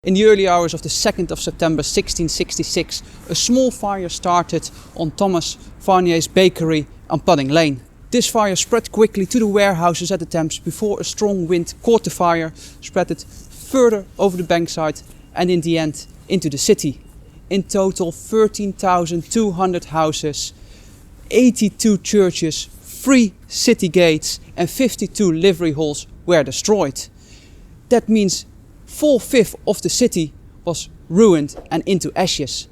In the early hours of the 2nd of September 1666, a small fire started on Thomas Varnier's bakery on Pudding Lane. This fire spread quickly to the warehouses at the Thames before a strong wind caught the fire, spread it further over the bankside and in the end into the city. In total 13,200 houses, 82 churches, 3 city gates and 52 livery halls were destroyed. That means 4/5 of the city was ruined and into ashes.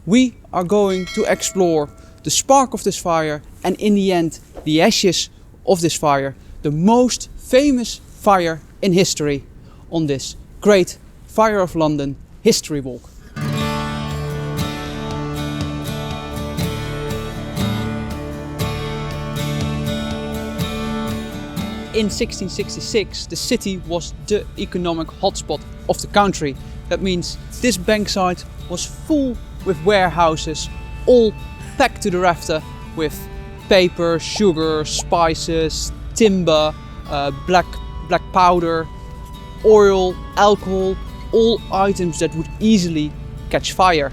We are going to explore the spark of this fire and in the end the ashes of this fire, the most famous fire in history, on this great Fire of London history walk. In 1666, the city was the economic hotspot of the country. That means this bankside was full with warehouses, all packed to the rafter with paper, sugar, spices, timber, black powder, oil, alcohol, all items that would easily catch fire.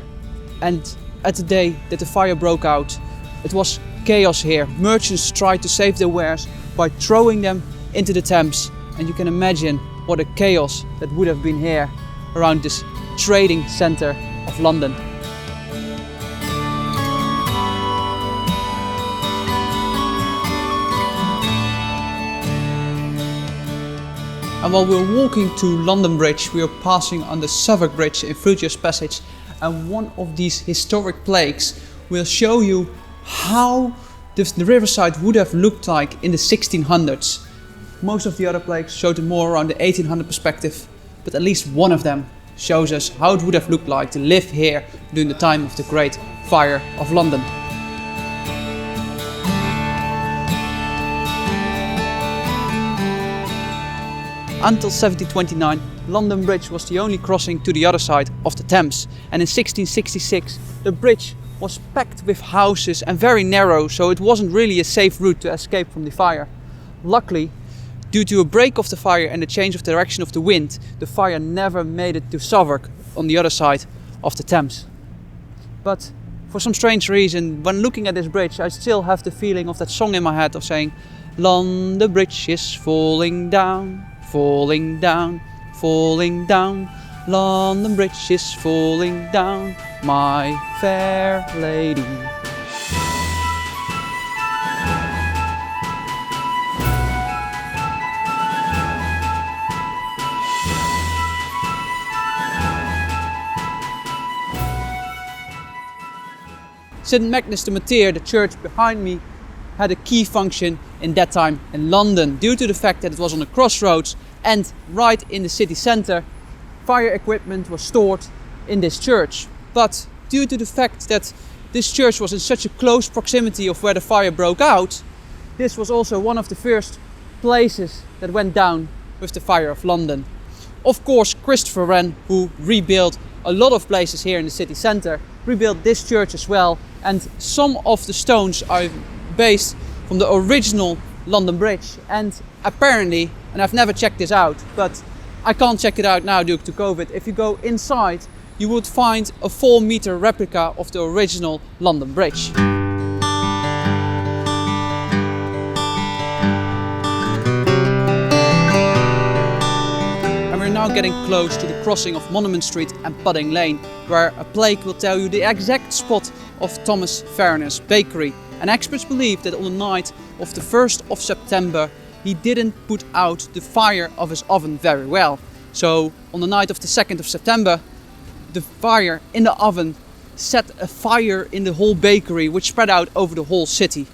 And at the day that the fire broke out, it was chaos here. Merchants tried to save their wares by throwing them into the Thames, and you can imagine what a chaos that would have been here around this trading centre of London. And while we're walking to London Bridge, we are passing on the Southwark Bridge in Fruiterers Passage, and one of these historic plaques will show you how the riverside would have looked like in the 1600s. Most of the other plaques showed it more around the 1800 perspective, but at least one of them shows us how it would have looked like to live here during the time of the Great Fire of London. Until 1729, London Bridge was the only crossing to the other side of the Thames, and in 1666 the bridge was packed with houses and very narrow, so it wasn't really a safe route to escape from the fire. Luckily, due to a break of the fire and the change of direction of the wind, the fire never made it to Southwark on the other side of the Thames. But for some strange reason, when looking at this bridge, I still have the feeling of that song in my head of saying, "London Bridge is falling down, falling down, falling down. London Bridge is falling down, my fair lady." St. Magnus the Martyr, the church behind me, had a key function in that time in London. Due to the fact that it was on a crossroads and right in the city centre, fire equipment was stored in this church. But due to the fact that this church was in such a close proximity of where the fire broke out, this was also one of the first places that went down with the Fire of London. Of course, Christopher Wren, who rebuilt a lot of places here in the city centre, rebuilt this church as well, and some of the stones are based from the original London Bridge, and apparently, and I've never checked this out, but I can't check it out now due to COVID, if you go inside you would find a 4-meter replica of the original London Bridge. And we're now getting close to the crossing of Monument Street and Pudding Lane, where a plaque will tell you the exact spot of Thomas Varnier's bakery. And experts believe that on the night of the 1st of September he didn't put out the fire of his oven very well. So on the night of the 2nd of September, the fire in the oven set a fire in the whole bakery, which spread out over the whole city.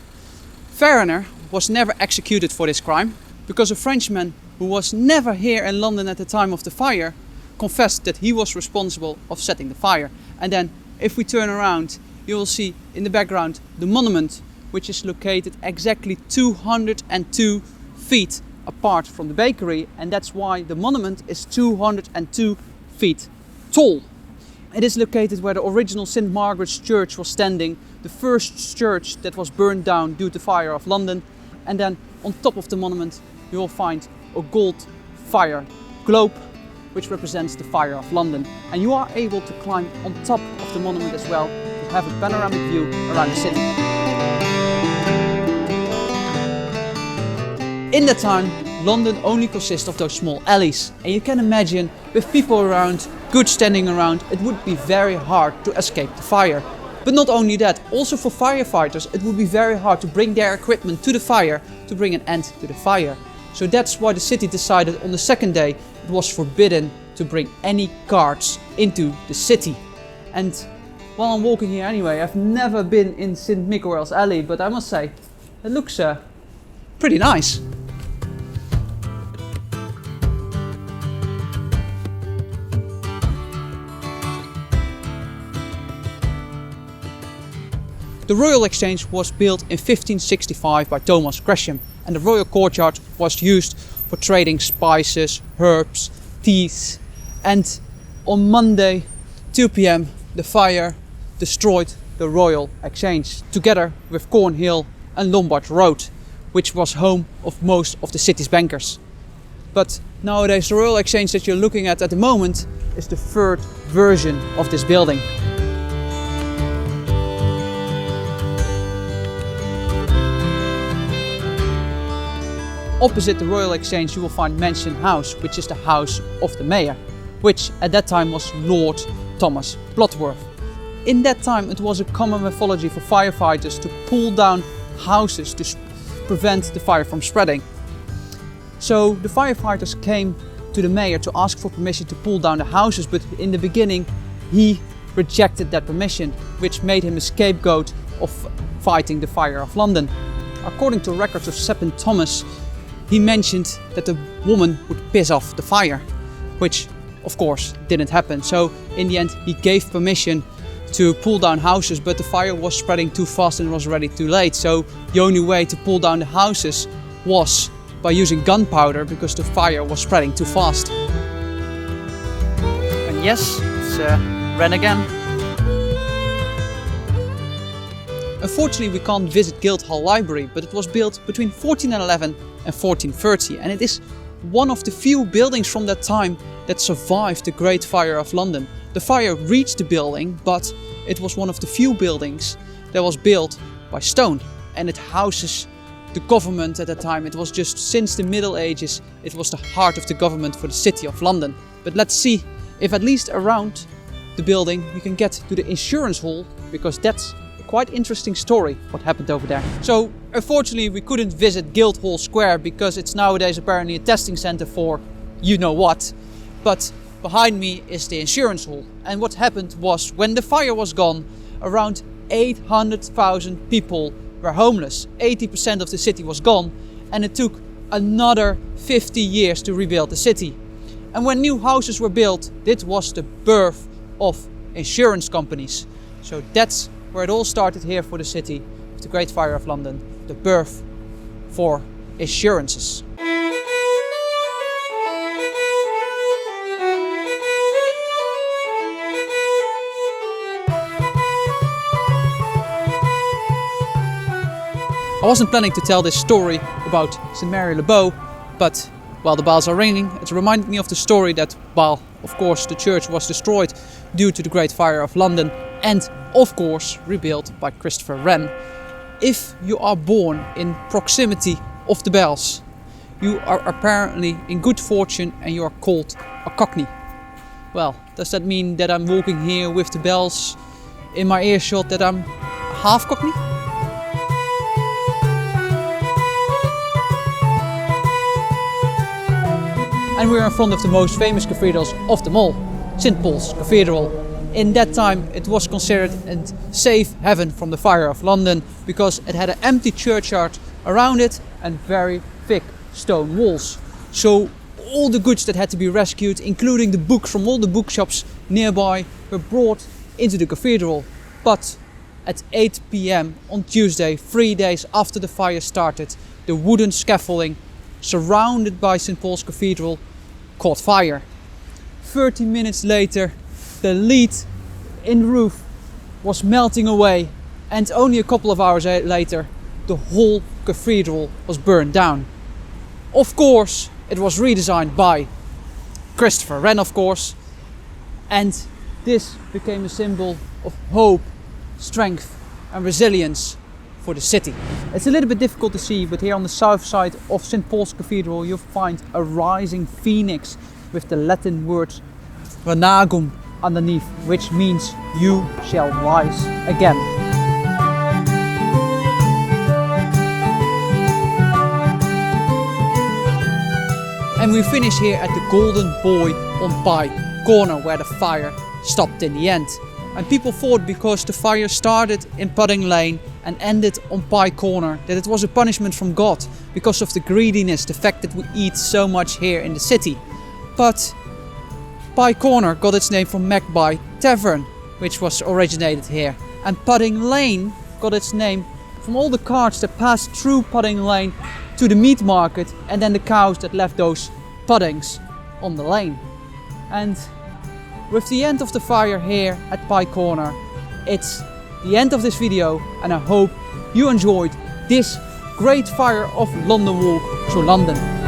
Varnier was never executed for this crime, because a Frenchman who was never here in London at the time of the fire confessed that he was responsible of setting the fire. And then if we turn around, you will see in the background the monument, which is located exactly 202 feet apart from the bakery, and that's why the monument is 202 feet tall. It is located where the original St. Margaret's Church was standing, the first church that was burned down due to the Fire of London. And then on top of the monument you will find a gold fire globe which represents the Fire of London. And you are able to climb on top of the monument as well to have a panoramic view around the city. In that time, London only consists of those small alleys. And you can imagine, with people around, goods standing around, it would be very hard to escape the fire. But not only that, also for firefighters, it would be very hard to bring their equipment to the fire to bring an end to the fire. So that's why the city decided on the second day it was forbidden to bring any carts into the city. And while I'm walking here anyway, I've never been in St. Michael's Alley, but I must say, it looks pretty nice. The Royal Exchange was built in 1565 by Thomas Gresham, and the Royal Courtyard was used for trading spices, herbs, teas. And on Monday, 2 p.m, the fire destroyed the Royal Exchange, together with Cornhill and Lombard Road, which was home of most of the city's bankers. But nowadays the Royal Exchange that you're looking at the moment is the third version of this building. Opposite the Royal Exchange you will find Mansion House, which is the house of the mayor, which at that time was Lord Thomas Bloodworth. In that time it was a common methodology for firefighters to pull down houses to prevent the fire from spreading. So the firefighters came to the mayor to ask for permission to pull down the houses, but in the beginning he rejected that permission, which made him a scapegoat of fighting the Fire of London. According to records of Seppin Thomas, he mentioned that the woman would piss off the fire, which of course didn't happen. So in the end he gave permission to pull down houses, but the fire was spreading too fast and it was already too late. So the only way to pull down the houses was by using gunpowder, because the fire was spreading too fast. And yes, it's ran again. Unfortunately we can't visit Guildhall Library, but it was built between 1411 and 1430, and it is one of the few buildings from that time that survived the Great Fire of London. The fire reached the building, but it was one of the few buildings that was built by stone, and it houses the government at that time. It was just since the Middle Ages, it was the heart of the government for the city of London. But let's see if at least around the building we can get to the insurance hall, because that's quite interesting story what happened over there. So unfortunately we couldn't visit Guildhall Square because it's nowadays apparently a testing center for you know what. But behind me is the insurance hall, and what happened was, when the fire was gone, around 800,000 people were homeless. 80% of the city was gone, and it took another 50 years to rebuild the city. And when new houses were built, this was the birth of insurance companies. So that's where it all started here for the city, with the Great Fire of London, the birth for insurances. I wasn't planning to tell this story about St. Mary Le Bow, but while the bells are ringing, it reminded me of the story that while, of course, the church was destroyed due to the Great Fire of London, and of course rebuilt by Christopher Wren, if you are born in proximity of the bells, you are apparently in good fortune and you are called a cockney. Well, does that mean that I'm walking here with the bells in my earshot that I'm half cockney? And we're in front of the most famous cathedrals of them all, St. Paul's Cathedral. In that time it was considered a safe haven from the Fire of London, because it had an empty churchyard around it and very thick stone walls. So all the goods that had to be rescued, including the books from all the bookshops nearby, were brought into the cathedral. But at 8 p.m. on Tuesday, 3 days after the fire started, the wooden scaffolding surrounded by St. Paul's Cathedral caught fire. 30 minutes later, the lead in the roof was melting away, and only a couple of hours later the whole cathedral was burned down. Of course, it was redesigned by Christopher Wren, of course. And this became a symbol of hope, strength and resilience for the city. It's a little bit difficult to see, but here on the south side of St. Paul's Cathedral you'll find a rising phoenix with the Latin words Renagum underneath, which means you shall rise again. And we finish here at the Golden Boy on Pye Corner, where the fire stopped in the end. And people thought, because the fire started in Pudding Lane and ended on Pye Corner, that it was a punishment from God because of the greediness, the fact that we eat so much here in the city. But Pye Corner got its name from Magpie Tavern, which was originated here. And Pudding Lane got its name from all the carts that passed through Pudding Lane to the meat market, and then the cows that left those puddings on the lane. And with the end of the fire here at Pye Corner, it's the end of this video, and I hope you enjoyed this great fire of London walk through London.